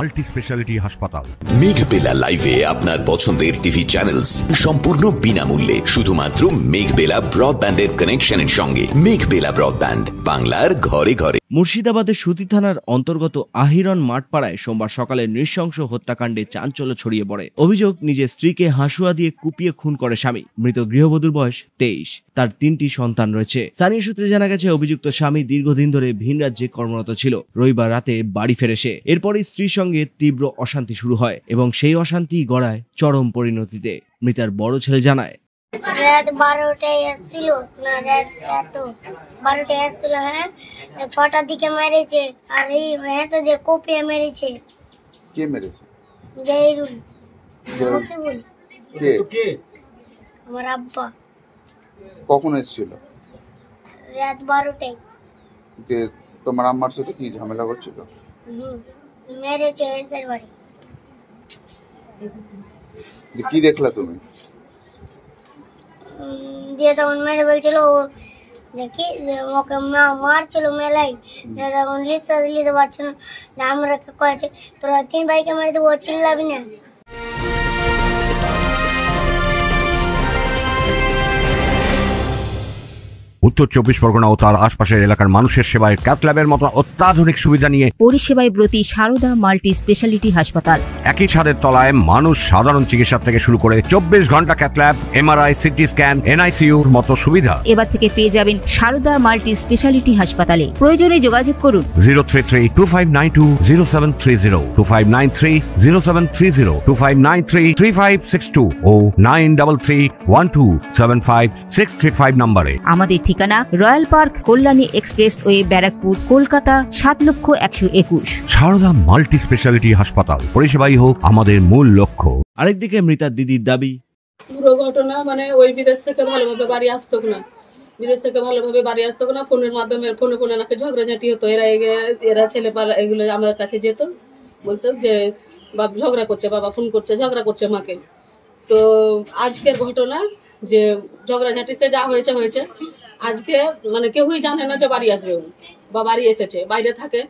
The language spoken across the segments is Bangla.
মাল্টি স্পেশালিটি হাসপাতাল। মেঘবেলা লাইভে আপনার পছন্দের টিভি চ্যানেলস সম্পূর্ণ বিনামূল্যে শুধুমাত্র মেঘবেলা ব্রডব্যান্ডের কানেকশনের সঙ্গে। মেঘবেলা ব্রডব্যান্ড, বাংলার ঘরে ঘরে। মুর্শিদাবাদের সুতি থানার অন্তর্গত আহিরন মাঠপাড়ায় সোমবার সকালে নৃশংস হত্যাকাণ্ডে চাঞ্চল্য ছড়িয়ে পড়ে। অভিযোগ, নিজের স্ত্রীকে হাসুয়া দিয়ে কুপিয়ে খুন করে স্বামী। মৃত গৃহবধূর বয়স 23। তার 3টি সন্তান রয়েছে। স্থানীয় সূত্রে জানা গেছে, অভিযুক্ত স্বামী দীর্ঘদিন ধরে ভিন রাজ্যে কর্মরত ছিল। রবিবার রাতে বাড়ি ফেরে সে। এরপরই স্ত্রীর সঙ্গে তীব্র অশান্তি শুরু হয় এবং সেই অশান্তি গড়ায় চরম পরিণতিতে। মৃতার বড় ছেলে জানায়, রাত 12টায় এসেছিল, রাত 12টায় এসেছিল, হ্যাঁ 6টার দিকে মেরেছে। আর এই হেসে দিয়ে কোপিয়ে মেরেছে। কে মেরেছে? জাহিরুল। মুসিবুল। কে? আমার আব্বা। কখন এসেছিল? রাত 12টায়। তোমার আম্মার সাথে কি ঝামেলা করছিল? মেরেছে হেসের বাড়ি। কি দেখলা তুমি? দিয়ে তখন মেরে বলছিল, দেখি ওকে মারছিল মেলাই। তখন লিখতে পারছো না, আমরা কয়েছে তোরা 3 ভাইকে মেরে দেবো, চিল্লাবি না। উত্তর 24 পরগনা ও তার আশপাশের এলাকার মানুষের সেবায় ক্যাথ ল্যাবের মতো অত্যাধুনিক সুবিধা নিয়ে পরিষেবায় ব্রতী সারদা মাল্টি স্পেশালিটি হাসপাতাল। একই ছাদের তলায় মানুষ সাধারণ চিকিৎসা থেকে শুরু করে 24 ঘন্টা cath lab, MRI, CT scan, এনআইসিইউর মতো সুবিধা এবার থেকে পেয়ে যাবেন সারদা মাল্টি স্পেশালিটি হাসপাতালে। প্রয়োজনে যোগাযোগ করুন 033-2592-0730, 2593-0730, 2593-3562 ও 9331275635 নম্বরে। আমাদের ঠিকানা Royal Park, Kalyani expressway, Barrackpore, Kolkata 7,01,21। Sarada multi speciality হাসপাতাল, পরিষেবাই হোক আমাদের মূল লক্ষ্য। আরেকদিকে মৃতার দিদির দাবি, পুরো ঘটনা ওই বিদেশ থেকে ভালোভাবে বাড়ি আসতো না। ফোনের মাধ্যমে ফোনে নাকি ঝগড়াঝাটি হতো। এরা ছেলে এগুলো আমার কাছে যেত, বলতো যে বাবা ঝগড়া করছে, বাবা ফোন করছে, ঝগড়া করছে মাকে। তো আজকের ঘটনা যে ঝগড়াঝাটি সে যা হয়েছে হয়েছে। আজকে কেউই জানে না যে বাড়ি আসবে বা বাড়ি এসেছে, বাইরে থাকে।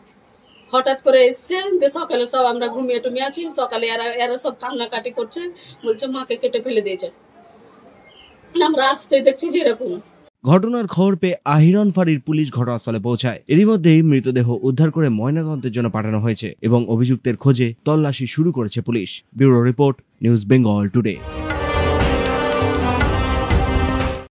হঠাৎ করে এসছে, সকালে সব আমরা ঘুমিয়ে টুমিয়ে আছি। সকালে এরা সব কান্নাকাটি করছে, বলছে মাকে কেটে ফেলে দিয়েছে। আমরা আসতে দেখছি যে এরকম ঘটনার খবর পেয়ে আহিরন ফাঁড়ির পুলিশ ঘটনাস্থলে পৌঁছায়। এরই মধ্যেই মৃতদেহ উদ্ধার করে ময়নাতদন্তের জন্য পাঠানো হয়েছে এবং অভিযুক্তের খোঁজে তল্লাশি শুরু করেছে police. Bureau report, news Bengal today.